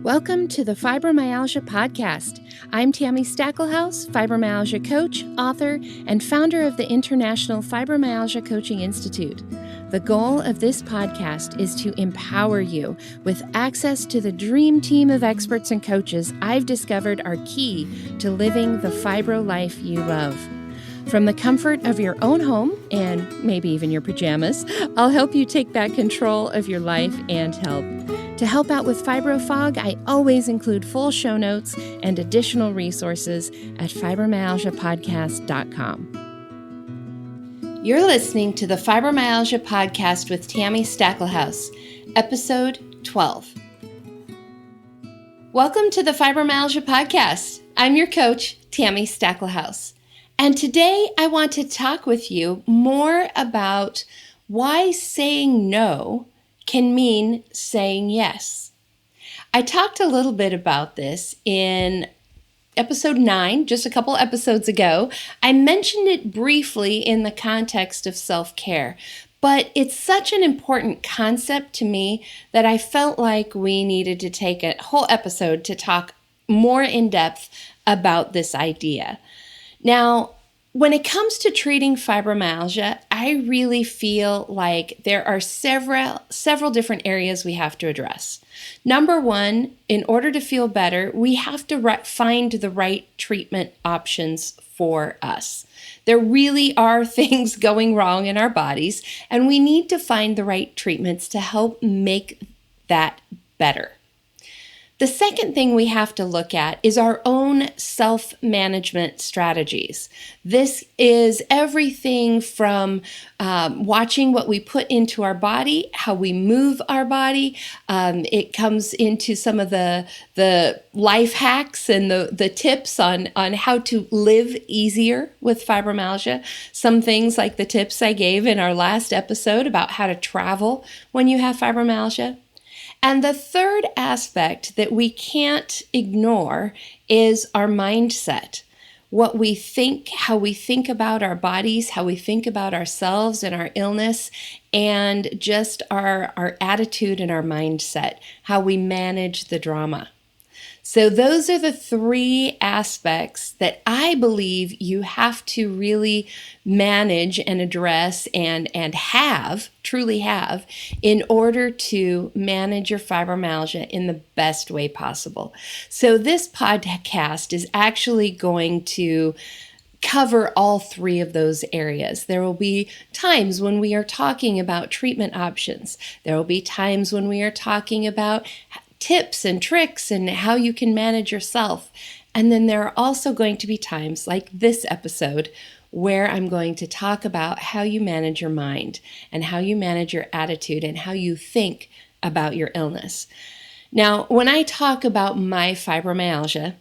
Welcome to the Fibromyalgia Podcast. I'm Tammy Stackelhouse, fibromyalgia coach, author, and founder of the International Fibromyalgia Coaching Institute. The goal of this podcast is to empower you with access to the dream team of experts and coaches I've discovered are key to living the fibro life you love. From the comfort of your own home, and maybe even your pajamas, I'll help you take back control of your life and health. To help out with FibroFog, I always include full show notes and additional resources at fibromyalgiapodcast.com. You're listening to the Fibromyalgia Podcast with Tammy Stackelhouse, Episode 12. Welcome to the Fibromyalgia Podcast. I'm your coach, Tammy Stackelhouse. And today I want to talk with you more about why saying no can mean saying yes. I talked a little bit about this in episode 9, just a couple episodes ago. I mentioned it briefly in the context of self-care, but it's such an important concept to me that I felt like we needed to take a whole episode to talk more in depth about this idea. Now, when it comes to treating fibromyalgia, I really feel like there are several different areas we have to address. Number one, in order to feel better, we have to find the right treatment options for us. There really are things going wrong in our bodies, and we need to find the right treatments to help make that better. The second thing we have to look at is our own self-management strategies. This is everything from watching what we put into our body, how we move our body. It comes into some of the life hacks and the tips on how to live easier with fibromyalgia. Some things like the tips I gave in our last episode about how to travel when you have fibromyalgia. And the third aspect that we can't ignore is our mindset. What we think, how we think about our bodies, how we think about ourselves and our illness, and just our attitude and our mindset, how we manage the drama. So those are the three aspects that I believe you have to really manage and address and truly have in order to manage your fibromyalgia in the best way possible. So this podcast is actually going to cover all three of those areas. There will be times when we are talking about treatment options. There will be times when we are talking about tips and tricks and how you can manage yourself. And then there are also going to be times like this episode where I'm going to talk about how you manage your mind and how you manage your attitude and how you think about your illness. Now, when I talk about my fibromyalgia,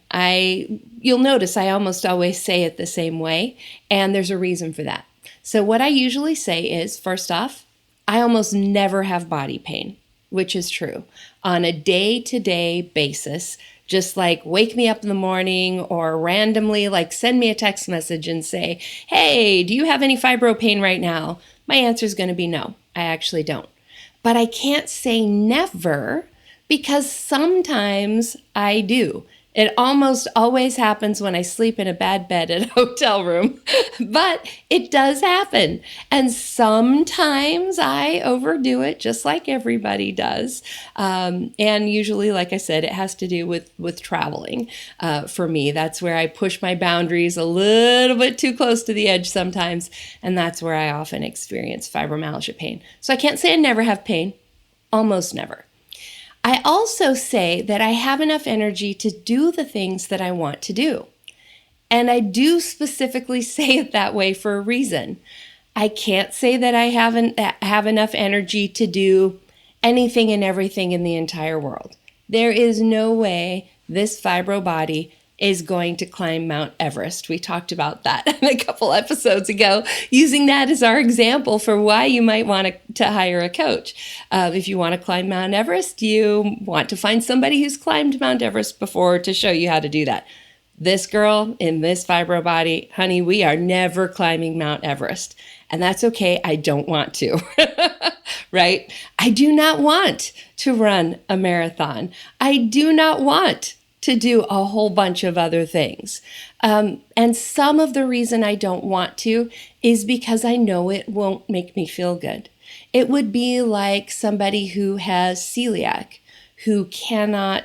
you'll notice I almost always say it the same way, and there's a reason for that. So what I usually say is, first off, I almost never have body pain, which is true. On a day-to-day basis, just like wake me up in the morning or randomly like send me a text message and say, hey, do you have any fibro pain right now? My answer is going to be no, I actually don't. But I can't say never because sometimes I do. It almost always happens when I sleep in a bad bed at a hotel room, but it does happen. And sometimes I overdo it just like everybody does. And usually, like I said, it has to do with traveling. For me, that's where I push my boundaries a little bit too close to the edge sometimes. And that's where I often experience fibromyalgia pain. So I can't say I never have pain, almost never. I also say that I have enough energy to do the things that I want to do. And I do specifically say it that way for a reason. I can't say that I have enough energy to do anything and everything in the entire world. There is no way this fibro body is going to climb Mount Everest. We talked about that a couple episodes ago, using that as our example for why you might want to hire a coach. If you want to climb Mount Everest, you want to find somebody who's climbed Mount Everest before to show you how to do that. This girl in this fibro body, honey, we are never climbing Mount Everest. And that's okay. I don't want to, right? I do not want to run a marathon. I do not want to do a whole bunch of other things. And some of the reason I don't want to is because I know it won't make me feel good. It would be like somebody who has celiac, who cannot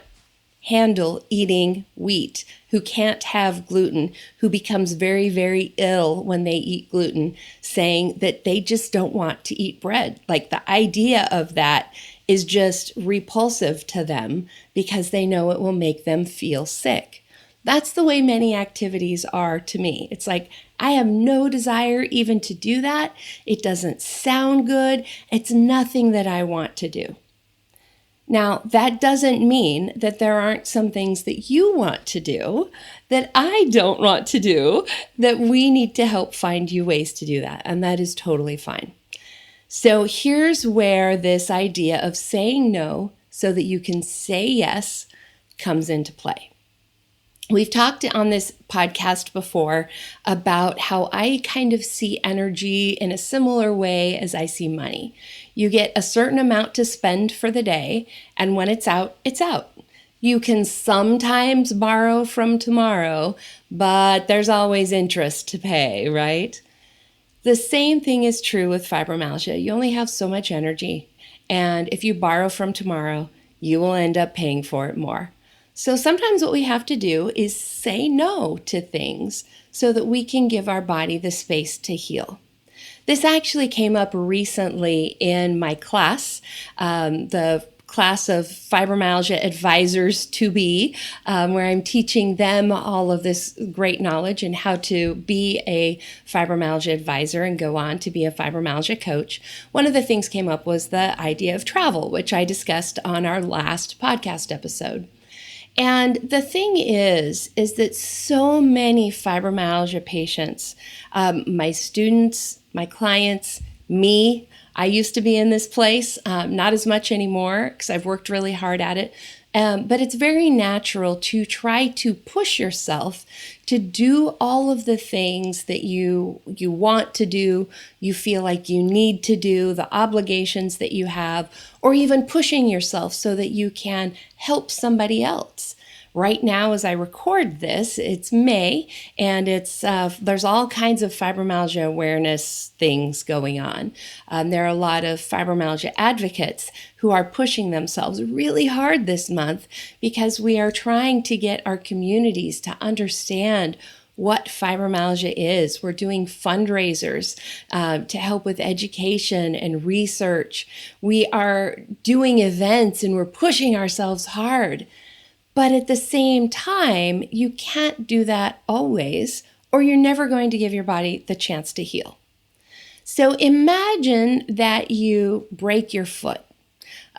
handle eating wheat, who can't have gluten, who becomes very, very ill when they eat gluten, saying that they just don't want to eat bread. Like the idea of that is just repulsive to them because they know it will make them feel sick. That's the way many activities are to me. It's like, I have no desire even to do that. It doesn't sound good. It's nothing that I want to do. Now, that doesn't mean that there aren't some things that you want to do that I don't want to do, that we need to help find you ways to do that. And that is totally fine. So here's where this idea of saying no so that you can say yes comes into play. We've talked on this podcast before about how I kind of see energy in a similar way as I see money. You get a certain amount to spend for the day, and when it's out, it's out. You can sometimes borrow from tomorrow, but there's always interest to pay, right? The same thing is true with fibromyalgia. You only have so much energy, and if you borrow from tomorrow, you will end up paying for it more. So sometimes what we have to do is say no to things so that we can give our body the space to heal. This actually came up recently in my class, the class of Fibromyalgia Advisors to Be, where I'm teaching them all of this great knowledge and how to be a fibromyalgia advisor and go on to be a fibromyalgia coach. One of the things came up was the idea of travel, which I discussed on our last podcast episode. And the thing is that so many fibromyalgia patients, my students, my clients, me, I used to be in this place, not as much anymore because I've worked really hard at it. But it's very natural to try to push yourself to do all of the things that you want to do, you feel like you need to do, the obligations that you have, or even pushing yourself so that you can help somebody else. Right now, as I record this, it's May, and there's all kinds of fibromyalgia awareness things going on. There are a lot of fibromyalgia advocates who are pushing themselves really hard this month because we are trying to get our communities to understand what fibromyalgia is. We're doing fundraisers to help with education and research. We are doing events and we're pushing ourselves hard. But at the same time, you can't do that always, or you're never going to give your body the chance to heal. So imagine that you break your foot.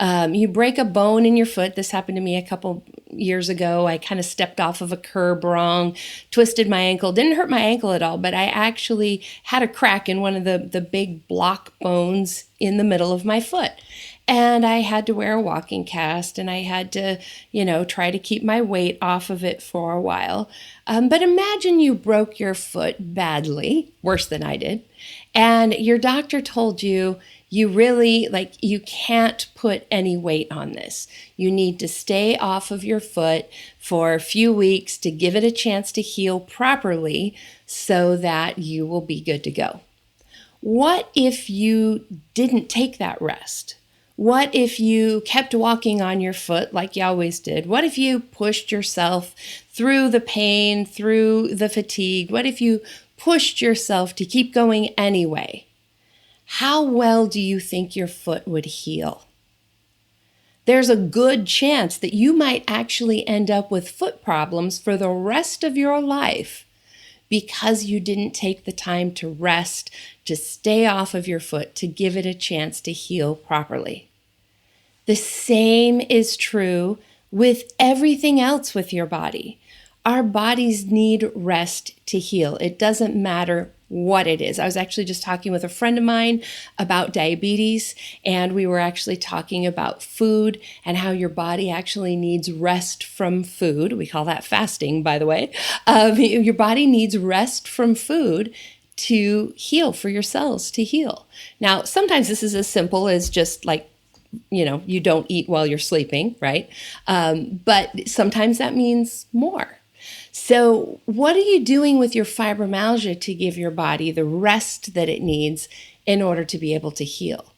You break a bone in your foot. This happened to me a couple years ago. I kind of stepped off of a curb wrong, twisted my ankle. Didn't hurt my ankle at all, but I actually had a crack in one of the big block bones in the middle of my foot. And I had to wear a walking cast, and I had to, try to keep my weight off of it for a while. But imagine you broke your foot badly, worse than I did, and your doctor told you, you can't put any weight on this. You need to stay off of your foot for a few weeks to give it a chance to heal properly so that you will be good to go. What if you didn't take that rest? What if you kept walking on your foot like you always did? What if you pushed yourself through the pain, through the fatigue? What if you pushed yourself to keep going anyway? How well do you think your foot would heal? There's a good chance that you might actually end up with foot problems for the rest of your life because you didn't take the time to rest, to stay off of your foot, to give it a chance to heal properly. The same is true with everything else with your body. Our bodies need rest to heal. It doesn't matter what it is. I was actually just talking with a friend of mine about diabetes, and we were actually talking about food and how your body actually needs rest from food. We call that fasting, by the way. Your body needs rest from food to heal, for your cells to heal. Now, sometimes this is as simple as just like, you don't eat while you're sleeping, right? But sometimes that means more. So what are you doing with your fibromyalgia to give your body the rest that it needs in order to be able to heal?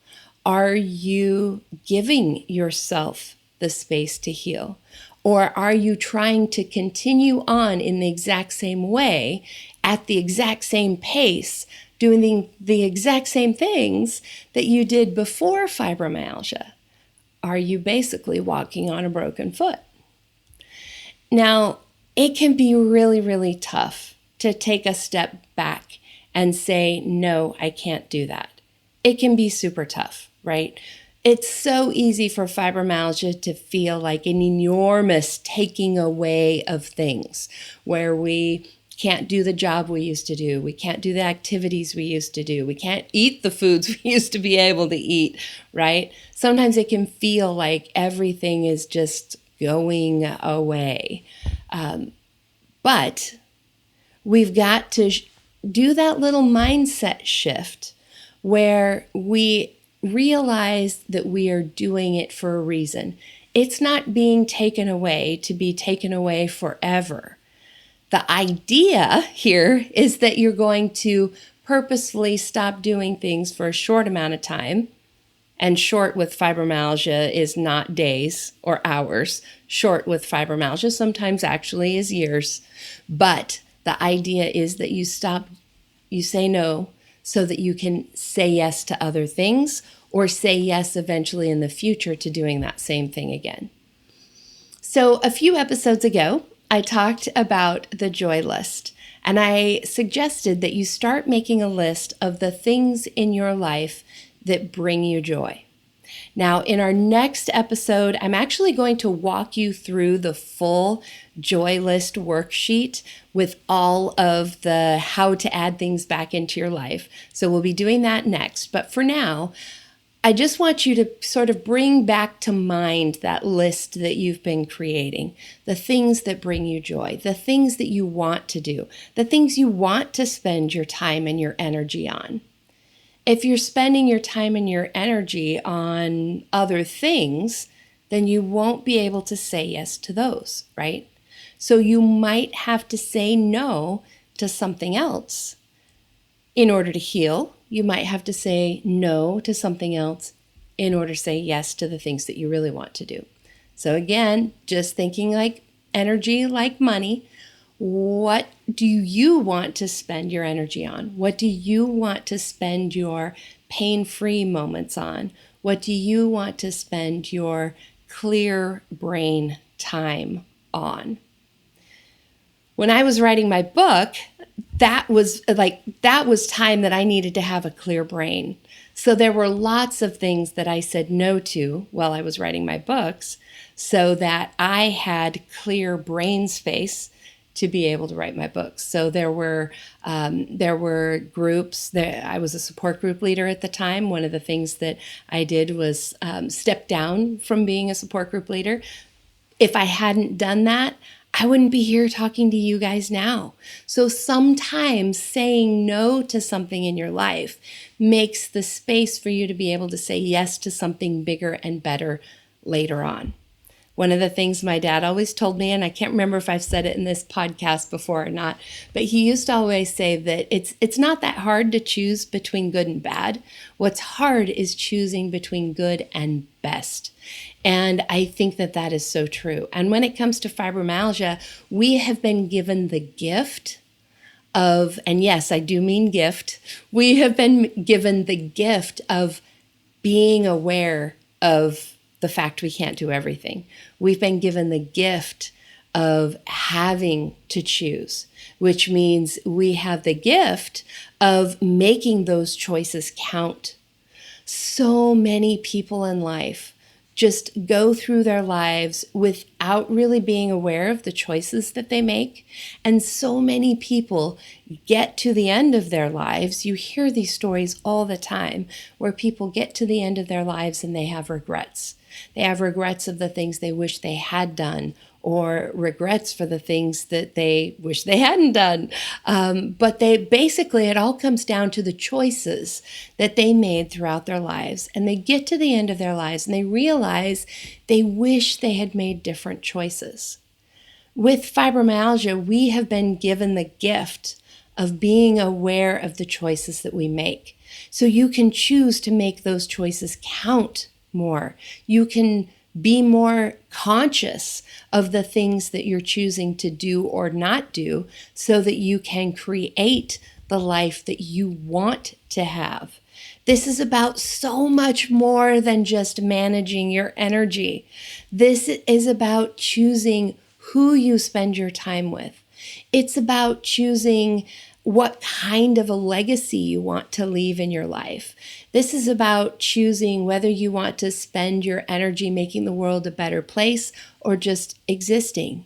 Are you giving yourself the space to heal? Or are you trying to continue on in the exact same way, at the exact same pace, doing the exact same things that you did before fibromyalgia? Are you basically walking on a broken foot? Now, it can be really, really tough to take a step back and say, no, I can't do that. It can be super tough, right? It's so easy for fibromyalgia to feel like an enormous taking away of things, where we can't do the job we used to do. We can't do the activities we used to do. We can't eat the foods we used to be able to eat, right? Sometimes it can feel like everything is just going away. But we've got to do that little mindset shift where we realize that we are doing it for a reason. It's not being taken away to be taken away forever. The idea here is that you're going to purposefully stop doing things for a short amount of time. And short with fibromyalgia is not days or hours. Short with fibromyalgia sometimes actually is years. But the idea is that you say no, so that you can say yes to other things, or say yes eventually in the future to doing that same thing again. So a few episodes ago, I talked about the joy list, and I suggested that you start making a list of the things in your life that bring you joy. Now, in our next episode, I'm actually going to walk you through the full joy list worksheet with all of the how to add things back into your life. So we'll be doing that next. But for now, I just want you to sort of bring back to mind that list that you've been creating, the things that bring you joy, the things that you want to do, the things you want to spend your time and your energy on. If you're spending your time and your energy on other things, then you won't be able to say yes to those, right? So you might have to say no to something else in order to heal. You might have to say no to something else in order to say yes to the things that you really want to do. So again, just thinking like energy, like money. What do you want to spend your energy on? What do you want to spend your pain-free moments on? What do you want to spend your clear brain time on? When I was writing my book, that was time that I needed to have a clear brain. So there were lots of things that I said no to while I was writing my books so that I had clear brain space to be able to write my books. So there were groups. I was a support group leader at the time. One of the things that I did was step down from being a support group leader. If I hadn't done that, I wouldn't be here talking to you guys now. So sometimes saying no to something in your life makes the space for you to be able to say yes to something bigger and better later on. One of the things my dad always told me, and I can't remember if I've said it in this podcast before or not, but he used to always say that it's not that hard to choose between good and bad. What's hard is choosing between good and best. And I think that that is so true. And when it comes to fibromyalgia, we have been given the gift of, and yes, I do mean gift, we have been given the gift of being aware of the fact we can't do everything. We've been given the gift of having to choose, which means we have the gift of making those choices count. So many people in life just go through their lives without really being aware of the choices that they make. And so many people get to the end of their lives. You hear these stories all the time where people get to the end of their lives and they have regrets. They have regrets of the things they wish they had done, or regrets for the things that they wish they hadn't done. But it all comes down to the choices that they made throughout their lives. And they get to the end of their lives and they realize they wish they had made different choices. With fibromyalgia, we have been given the gift of being aware of the choices that we make. So you can choose to make those choices count more. You can be more conscious of the things that you're choosing to do or not do so that you can create the life that you want to have. This is about so much more than just managing your energy. This is about choosing who you spend your time with. It's about choosing what kind of a legacy you want to leave in your life. This is about choosing whether you want to spend your energy making the world a better place or just existing.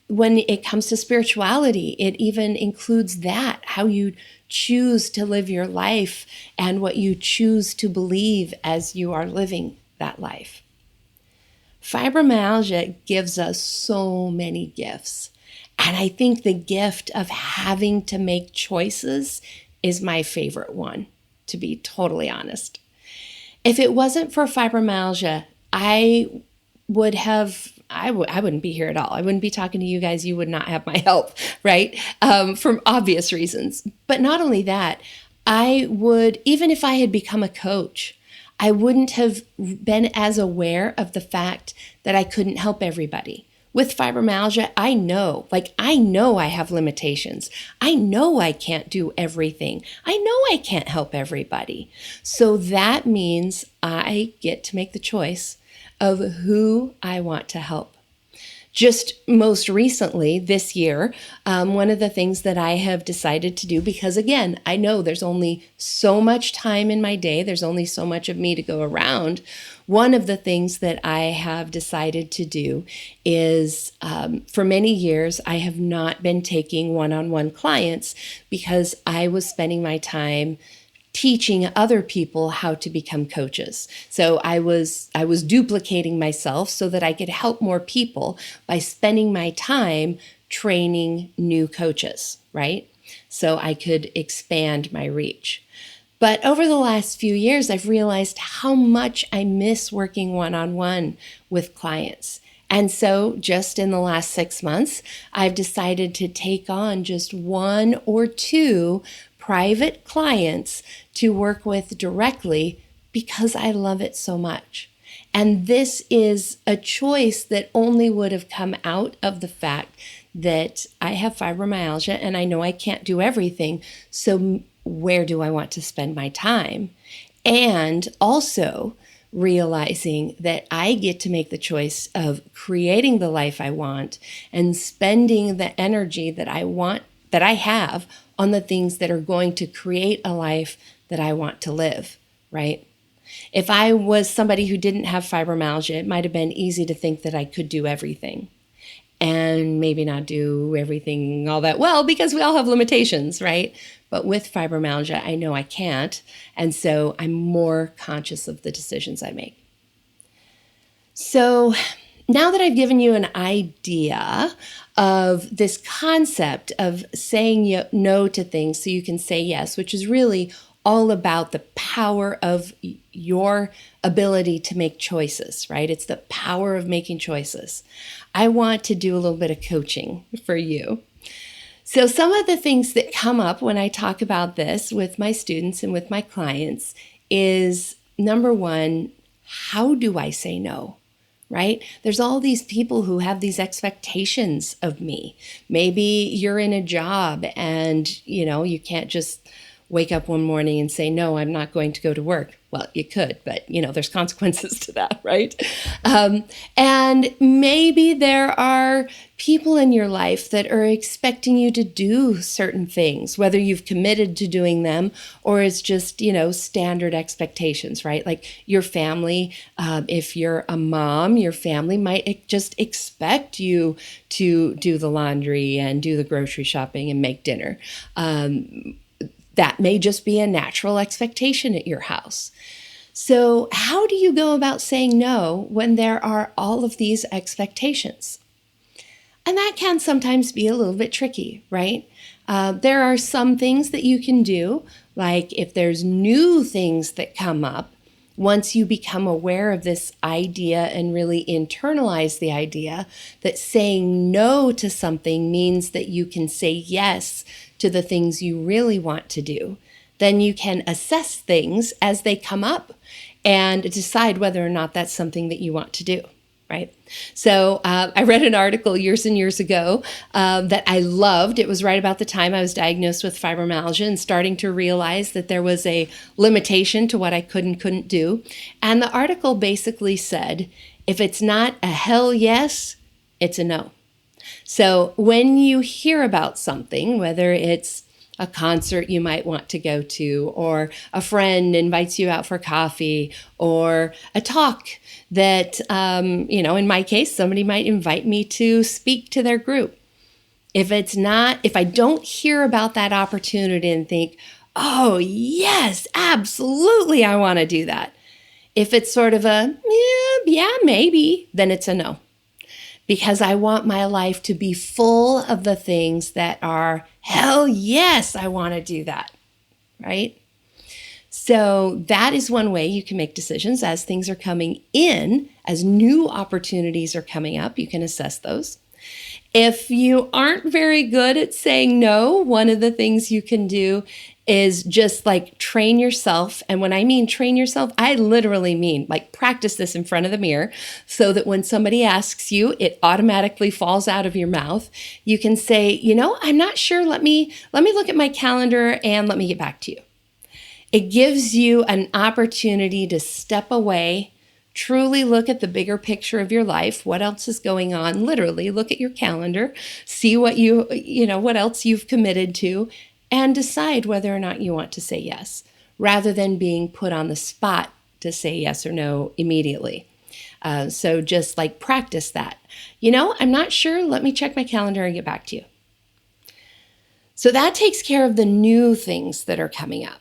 When it comes to spirituality, it even includes that, how you choose to live your life and what you choose to believe as you are living that life. Fibromyalgia gives us so many gifts. And I think the gift of having to make choices is my favorite one, to be totally honest. If it wasn't for fibromyalgia, I wouldn't be here at all. I wouldn't be talking to you guys. You would not have my help, right? For obvious reasons. But not only that, even if I had become a coach, I wouldn't have been as aware of the fact that I couldn't help everybody. With fibromyalgia, I know I have limitations. I know I can't do everything. I know I can't help everybody. So that means I get to make the choice of who I want to help. Just most recently this year, one of the things that I have decided to do, because again, I know there's only so much time in my day, there's only so much of me to go around. One of the things that I have decided to do is, for many years, I have not been taking one-on-one clients because I was spending my time teaching other people how to become coaches. So I was duplicating myself so that I could help more people by spending my time training new coaches, right? So I could expand my reach. But over the last few years, I've realized how much I miss working one-on-one with clients. And so just in the last 6 months, I've decided to take on just 1 or 2 private clients to work with directly because I love it so much. And this is a choice that only would have come out of the fact that I have fibromyalgia and I know I can't do everything. So where do I want to spend my time? And also realizing that I get to make the choice of creating the life I want and spending the energy that I have on the things that are going to create a life that I want to live, right? If I was somebody who didn't have fibromyalgia, it might have been easy to think that I could do everything and maybe not do everything all that well because we all have limitations, right? But with fibromyalgia, I know I can't. And so I'm more conscious of the decisions I make. So now that I've given you an idea of this concept of saying no to things so you can say yes, which is really all about the power of your ability to make choices, right? It's the power of making choices. I want to do a little bit of coaching for you. So some of the things that come up when I talk about this with my students and with my clients is, number one, how do I say no? Right? There's all these people who have these expectations of me. Maybe you're in a job and, you can't just wake up one morning and say, no, I'm not going to go to work. Well, you could, but there's consequences to that, right? And maybe there are people in your life that are expecting you to do certain things, whether you've committed to doing them or it's just, standard expectations, right? Like your family, if you're a mom, your family might just expect you to do the laundry and do the grocery shopping and make dinner. That may just be a natural expectation at your house. So, how do you go about saying no when there are all of these expectations? And that can sometimes be a little bit tricky, right? There are some things that you can do, like if there's new things that come up, once you become aware of this idea and really internalize the idea that saying no to something means that you can say yes to the things you really want to do, then you can assess things as they come up and decide whether or not that's something that you want to do. Right. So I read an article years and years ago that I loved. It was right about the time I was diagnosed with fibromyalgia and starting to realize that there was a limitation to what I could and couldn't do. And the article basically said, if it's not a hell yes, it's a no. So when you hear about something, whether it's a concert you might want to go to, or a friend invites you out for coffee, or a talk that, in my case, somebody might invite me to speak to their group. If I don't hear about that opportunity and think, oh, yes, absolutely, I want to do that. If it's sort of a, yeah, maybe, then it's a no. Because I want my life to be full of the things that are, hell yes, I want to do that, right? So that is one way you can make decisions as things are coming in, as new opportunities are coming up, you can assess those. If you aren't very good at saying no, one of the things you can do is just like train yourself. And when I mean train yourself, I literally mean like practice this in front of the mirror so that when somebody asks you, it automatically falls out of your mouth. You can say, I'm not sure. Let me look at my calendar and let me get back to you. It gives you an opportunity to step away, truly look at the bigger picture of your life. What else is going on? Literally look at your calendar, see what what else you've committed to, and decide whether or not you want to say yes, rather than being put on the spot to say yes or no immediately. So just like practice that. I'm not sure. Let me check my calendar and get back to you. So that takes care of the new things that are coming up.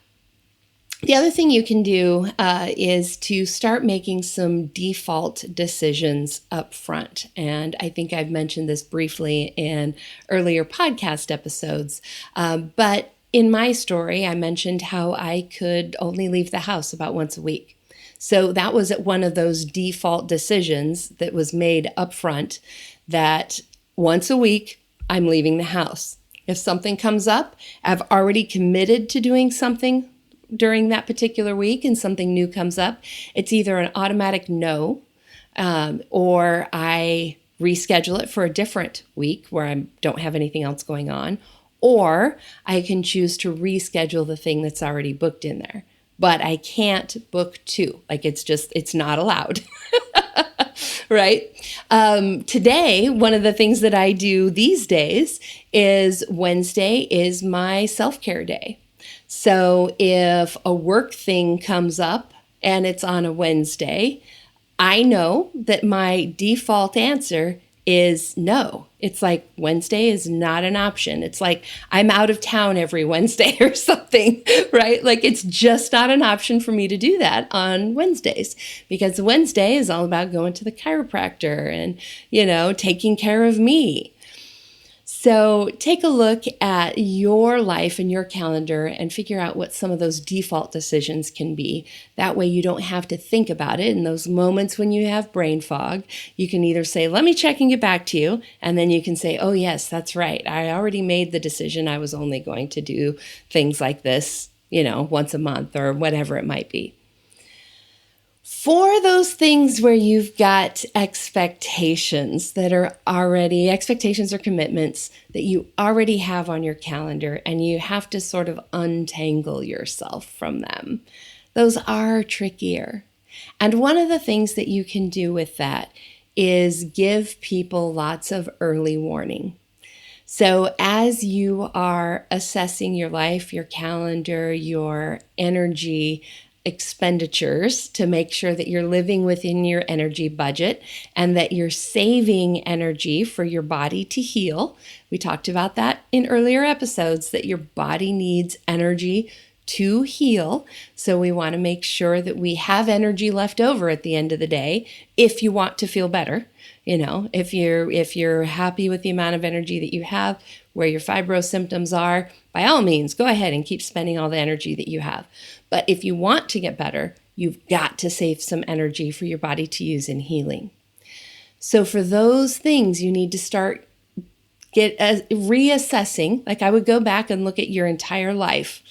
The other thing you can do is to start making some default decisions up front. And I think I've mentioned this briefly in earlier podcast episodes. But in my story, I mentioned how I could only leave the house about once a week. So that was one of those default decisions that was made up front, that once a week, I'm leaving the house. If something comes up, I've already committed to doing something during that particular week and something new comes up, it's either an automatic no, or I reschedule it for a different week where I don't have anything else going on, or I can choose to reschedule the thing that's already booked in there. But I can't book two. Like it's not allowed. Right? Today, one of the things that I do these days is Wednesday is my self-care day. So if a work thing comes up and it's on a Wednesday, I know that my default answer is no. It's like Wednesday is not an option. It's like I'm out of town every Wednesday or something, right? Like it's just not an option for me to do that on Wednesdays, because Wednesday is all about going to the chiropractor and, taking care of me. So take a look at your life and your calendar and figure out what some of those default decisions can be. That way you don't have to think about it. In those moments when you have brain fog, you can either say, let me check and get back to you. And then you can say, oh, yes, that's right. I already made the decision. I was only going to do things like this, once a month or whatever it might be. For those things where you've got expectations or commitments that you already have on your calendar and you have to sort of untangle yourself from them, those are trickier. And one of the things that you can do with that is give people lots of early warning. So as you are assessing your life, your calendar, your energy expenditures to make sure that you're living within your energy budget and that you're saving energy for your body to heal. We talked about that in earlier episodes, that your body needs energy to heal. So we want to make sure that we have energy left over at the end of the day if you want to feel better. If you're happy with the amount of energy that you have, where your fibro symptoms are, by all means, go ahead and keep spending all the energy that you have. But if you want to get better, you've got to save some energy for your body to use in healing. So for those things, you need to start reassessing. Like I would go back and look at your entire life.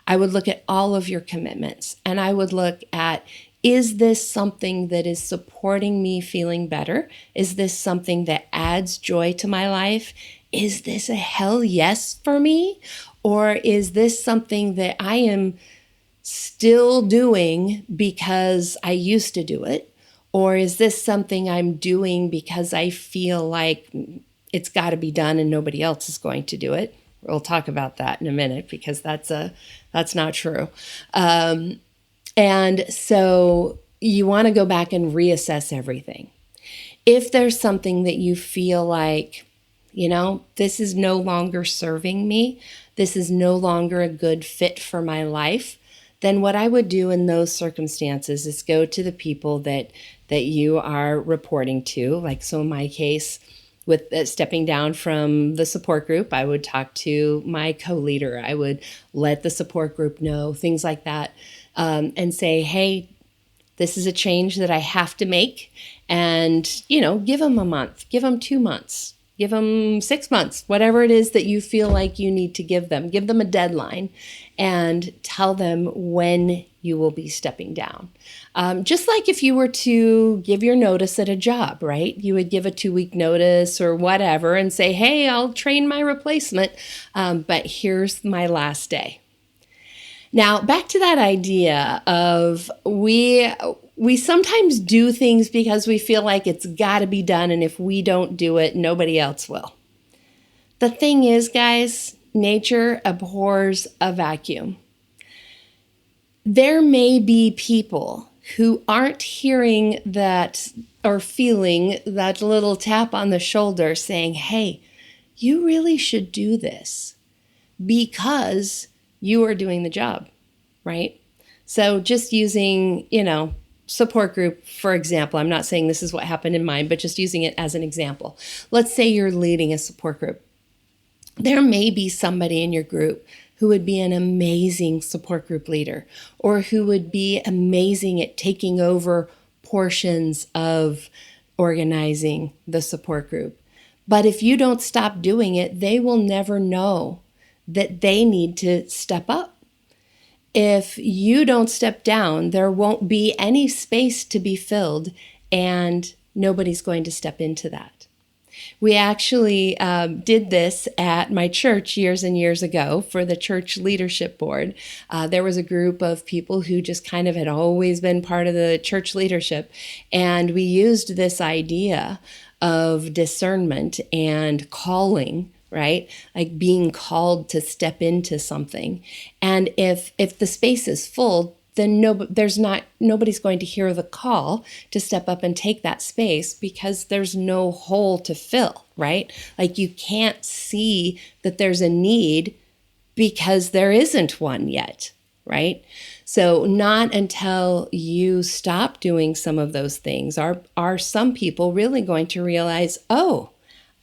I would look at all of your commitments, and I would look at, is this something that is supporting me feeling better? Is this something that adds joy to my life? Is this a hell yes for me? Or is this something that I am still doing because I used to do it? Or is this something I'm doing because I feel like it's got to be done and nobody else is going to do it? We'll talk about that in a minute, because that's not true. And so you want to go back and reassess everything. If there's something that you feel like, this is no longer serving me, this is no longer a good fit for my life, then what I would do in those circumstances is go to the people that you are reporting to. Like, so in my case, with stepping down from the support group, I would talk to my co-leader. I would let the support group know, things like that, and say, hey, this is a change that I have to make. And, give them a month, give them 2 months, give them 6 months, whatever it is that you feel like you need to give them a deadline, and tell them when you will be stepping down. Just like if you were to give your notice at a job, right? You would give a 2-week notice or whatever and say, hey, I'll train my replacement, but here's my last day. Now, back to that idea of we sometimes do things because we feel like it's got to be done, and if we don't do it, nobody else will. The thing is, guys, nature abhors a vacuum. There may be people who aren't hearing that or feeling that little tap on the shoulder saying, hey, you really should do this, because you are doing the job, right? So just using, support group, for example, I'm not saying this is what happened in mine, but just using it as an example. Let's say you're leading a support group. There may be somebody in your group who would be an amazing support group leader, or who would be amazing at taking over portions of organizing the support group. But if you don't stop doing it, they will never know that they need to step up. If you don't step down, there won't be any space to be filled, and nobody's going to step into that. We actually did this at my church years and years ago for the church leadership board. There was a group of people who just kind of had always been part of the church leadership, and we used this idea of discernment and calling, right? Like being called to step into something. And if the space is full, then nobody's going to hear the call to step up and take that space, because there's no hole to fill, right? Like you can't see that there's a need because there isn't one yet, right? So not until you stop doing some of those things are some people really going to realize, oh,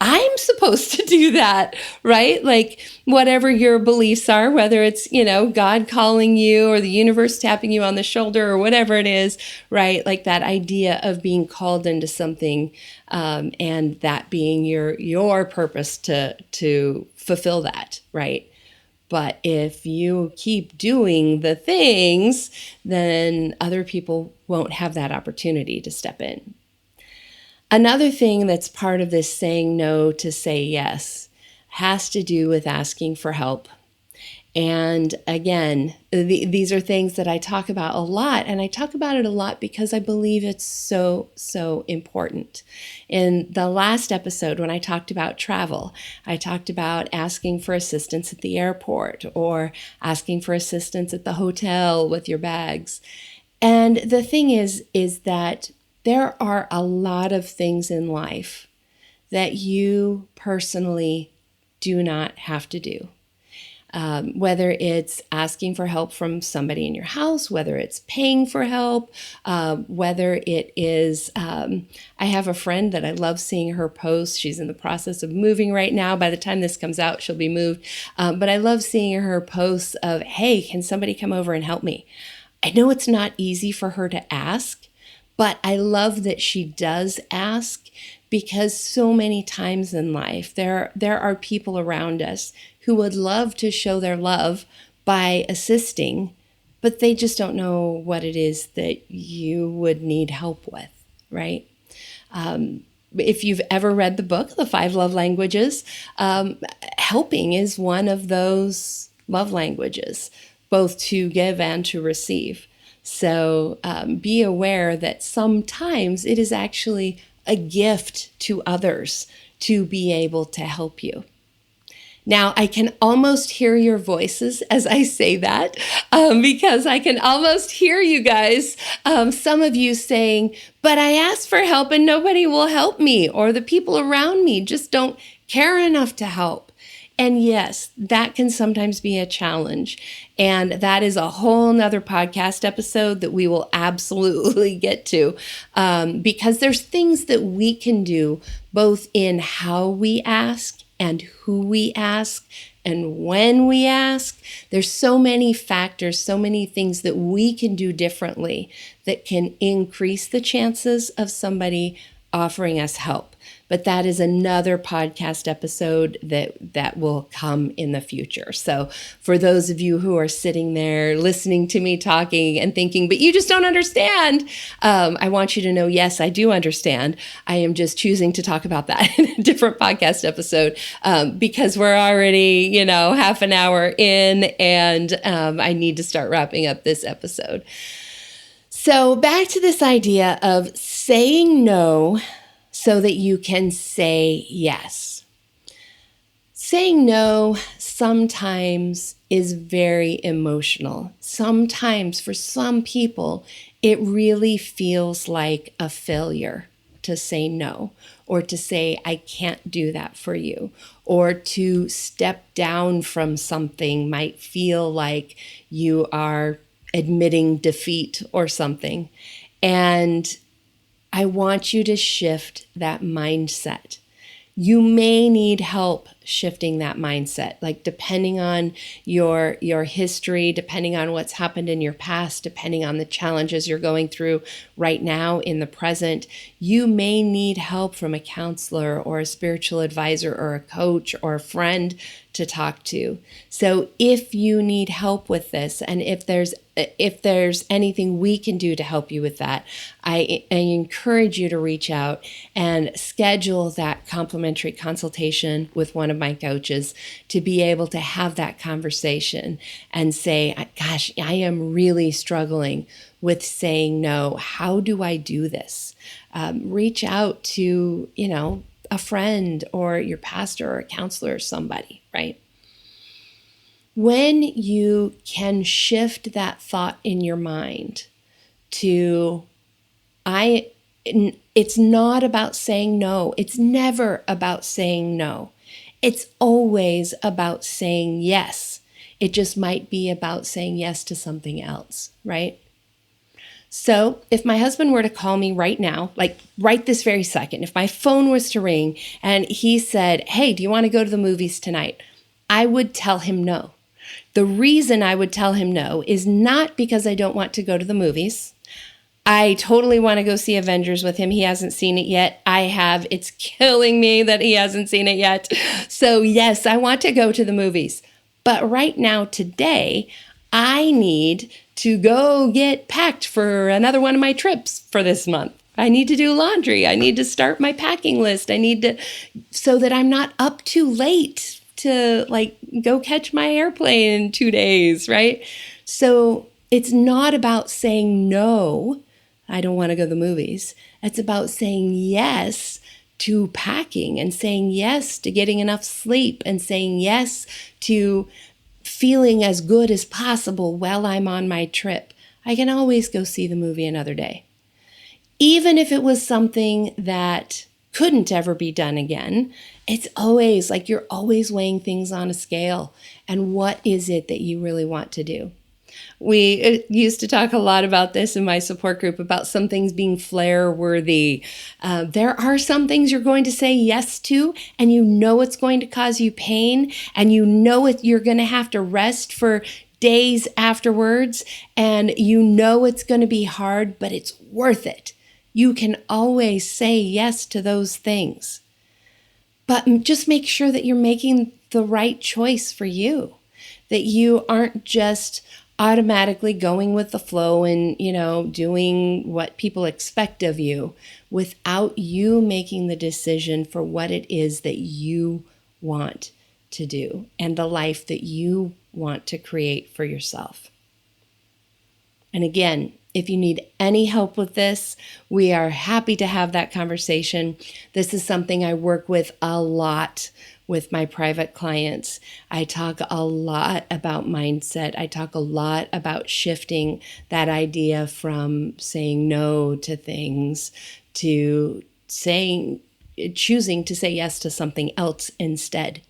I'm supposed to do that, right? Like whatever your beliefs are, whether it's, God calling you or the universe tapping you on the shoulder or whatever it is, right? Like that idea of being called into something, and that being your purpose to fulfill that, right? But if you keep doing the things, then other people won't have that opportunity to step in. Another thing that's part of this saying no to say yes has to do with asking for help. And again, these are things that I talk about a lot, and I talk about it a lot because I believe it's so, so important. In the last episode, when I talked about travel, I talked about asking for assistance at the airport or asking for assistance at the hotel with your bags. And the thing is that there are a lot of things in life that you personally do not have to do. whether it's asking for help from somebody in your house, whether it's paying for help, whether it is, I have a friend that I love seeing her post. She's in the process of moving right now. By the time this comes out, she'll be moved. But I love seeing her posts of, hey, can somebody come over and help me? I know it's not easy for her to ask, but I love that she does ask, because so many times in life there are people around us who would love to show their love by assisting, but they just don't know what it is that you would need help with, right? If you've ever read the book, The 5 Love Languages, helping is one of those love languages, both to give and to receive. So be aware that sometimes it is actually a gift to others to be able to help you. Now, I can almost hear your voices as I say that, because I can almost hear you guys, some of you saying, but I asked for help and nobody will help me, or the people around me just don't care enough to help. And yes, that can sometimes be a challenge. And that is a whole nother podcast episode that we will absolutely get to, because there's things that we can do both in how we ask and who we ask and when we ask. There's so many factors, so many things that we can do differently that can increase the chances of somebody offering us help. But that is another podcast episode that will come in the future. So for those of you who are sitting there listening to me talking and thinking, but you just don't understand, I want you to know, yes, I do understand. I am just choosing to talk about that in a different podcast episode, because we're already, half an hour in, and I need to start wrapping up this episode. So back to this idea of saying no so that you can say yes. Saying no sometimes is very emotional. Sometimes for some people, it really feels like a failure to say no, or to say, I can't do that for you, or to step down from something might feel like you are admitting defeat or something. And I want you to shift that mindset. You may need help shifting that mindset, like depending on your history, depending on what's happened in your past, depending on the challenges you're going through right now in the present. You may need help from a counselor or a spiritual advisor or a coach or a friend to talk to. So if you need help with this, and if there's anything we can do to help you with that, I encourage you to reach out and schedule that complimentary consultation with one of my coaches to be able to have that conversation and say, gosh, I am really struggling with saying no. How do I do this? Reach out to, a friend or your pastor or a counselor or somebody, right? When you can shift that thought in your mind to, it's not about saying no. It's never about saying no. It's always about saying yes. It just might be about saying yes to something else, right? So if my husband were to call me right now, like right this very second, if my phone was to ring and he said, hey, do you want to go to the movies tonight? I would tell him no. The reason I would tell him no is not because I don't want to go to the movies. I totally want to go see Avengers with him. He hasn't seen it yet. I have. It's killing me that he hasn't seen it yet. So yes, I want to go to the movies. But right now, today, I need to go get packed for another one of my trips for this month. I need to do laundry. I need to start my packing list. I need to, so that I'm not up too late to go catch my airplane in 2 days, right? So it's not about saying no, I don't want to go to the movies. It's about saying yes to packing and saying yes to getting enough sleep and saying yes to feeling as good as possible while I'm on my trip. I can always go see the movie another day. Even if it was something that couldn't ever be done again. It's always like you're always weighing things on a scale. And what is it that you really want to do? We used to talk a lot about this in my support group about some things being flare worthy. There are some things you're going to say yes to, and you know it's going to cause you pain, and you know you're going to have to rest for days afterwards, and you know it's going to be hard, but it's worth it. You can always say yes to those things. But just make sure that you're making the right choice for you, that you aren't just automatically going with the flow and, doing what people expect of you without you making the decision for what it is that you want to do and the life that you want to create for yourself. And again, if you need any help with this, we are happy to have that conversation. This is something I work with a lot with my private clients. I talk a lot about mindset. I talk a lot about shifting that idea from saying no to things to choosing to say yes to something else instead.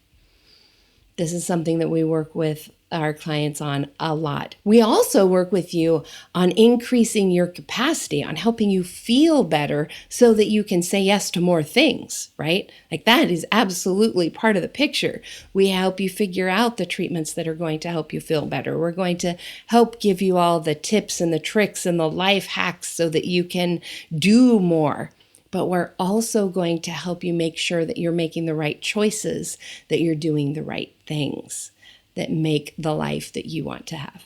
This is something that we work with our clients on a lot. We also work with you on increasing your capacity, on helping you feel better so that you can say yes to more things, right? Like that is absolutely part of the picture. We help you figure out the treatments that are going to help you feel better. We're going to help give you all the tips and the tricks and the life hacks so that you can do more. But we're also going to help you make sure that you're making the right choices, that you're doing the right things that make the life that you want to have.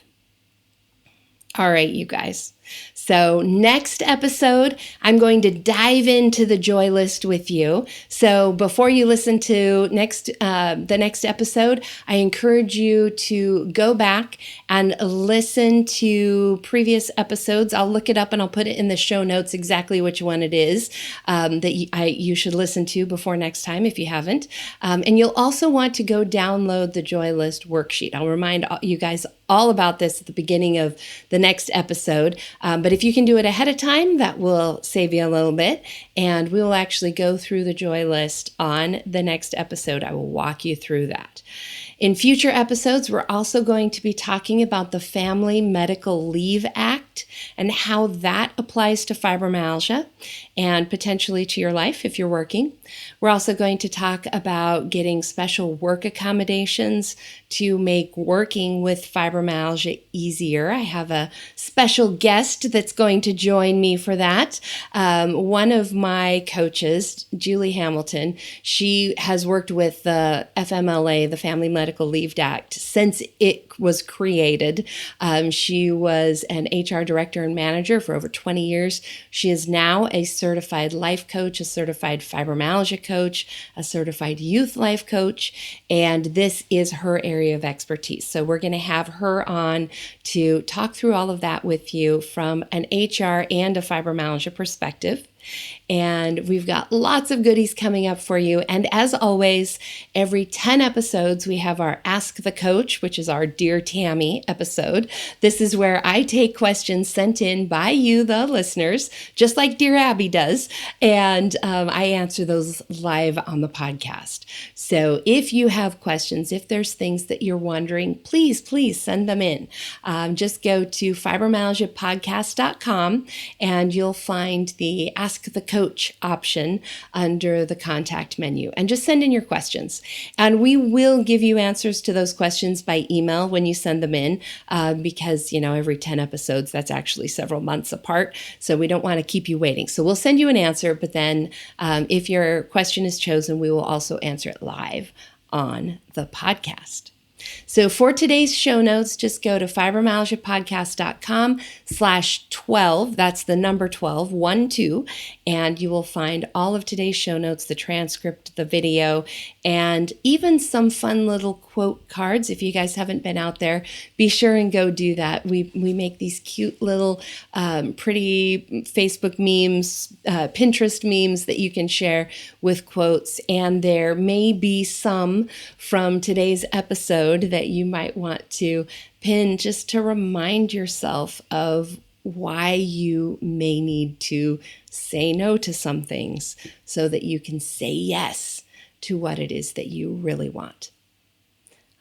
All right, you guys. So next episode, I'm going to dive into the joy list with you. So before you listen to the next episode, I encourage you to go back and listen to previous episodes. I'll look it up and I'll put it in the show notes exactly which one it is that you should listen to before next time if you haven't. And you'll also want to go download the joy list worksheet. I'll remind you guys all about this at the beginning of the next episode. But if you can do it ahead of time, that will save you a little bit. And we will actually go through the joy list on the next episode. I will walk you through that. In future episodes, we're also going to be talking about the Family Medical Leave Act and how that applies to fibromyalgia and potentially to your life if you're working. We're also going to talk about getting special work accommodations to make working with fibromyalgia easier. I have a special guest that's going to join me for that. One of my coaches, Julie Hamilton, she has worked with the FMLA, the Family Medical Leave Act, since it was created. She was an HR director and manager for over 20 years. She is now a certified life coach, a certified fibromyalgia coach, a certified youth life coach, and this is her area of expertise. So we're going to have her on to talk through all of that with you from an HR and a fibromyalgia perspective. And we've got lots of goodies coming up for you. And as always, every 10 episodes, we have our Ask the Coach, which is our Dear Tammy episode. This is where I take questions sent in by you, the listeners, just like Dear Abby does. And I answer those live on the podcast. So if you have questions, if there's things that you're wondering, please send them in. Just go to fibromyalgiapodcast.com and you'll find the Ask the Coach option under the contact menu and just send in your questions. And we will give you answers to those questions by email when you send them in because, every 10 episodes, that's actually several months apart. So we don't want to keep you waiting. So we'll send you an answer, but then if your question is chosen, we will also answer it live on the podcast. So for today's show notes, just go to fibromyalgiapodcast.com/12. That's the number 12, 12, and you will find all of today's show notes, the transcript, the video, and even some fun little quote cards. If you guys haven't been out there, be sure and go do that. We make these cute little pretty Facebook memes, Pinterest memes that you can share with quotes, and there may be some from today's episode that you might want to pin just to remind yourself of why you may need to say no to some things so that you can say yes to what it is that you really want.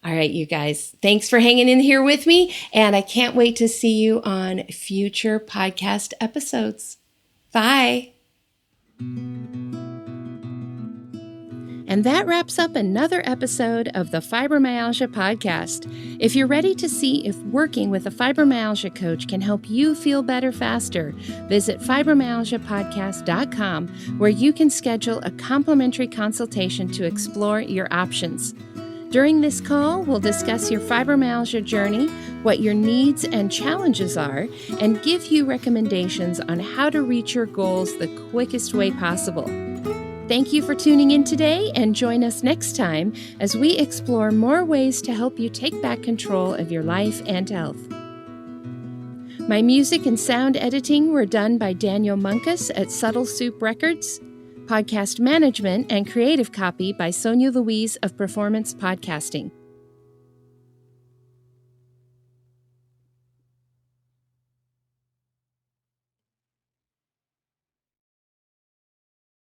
All right, you guys, thanks for hanging in here with me, and I can't wait to see you on future podcast episodes. Bye. And that wraps up another episode of the Fibromyalgia Podcast. If you're ready to see if working with a fibromyalgia coach can help you feel better faster, visit fibromyalgiapodcast.com, where you can schedule a complimentary consultation to explore your options. During this call, we'll discuss your fibromyalgia journey, what your needs and challenges are, and give you recommendations on how to reach your goals the quickest way possible. Thank you for tuning in today, and join us next time as we explore more ways to help you take back control of your life and health. My music and sound editing were done by Daniel Munkus at Subtle Soup Records. Podcast management and creative copy by Sonia Louise of Performance Podcasting.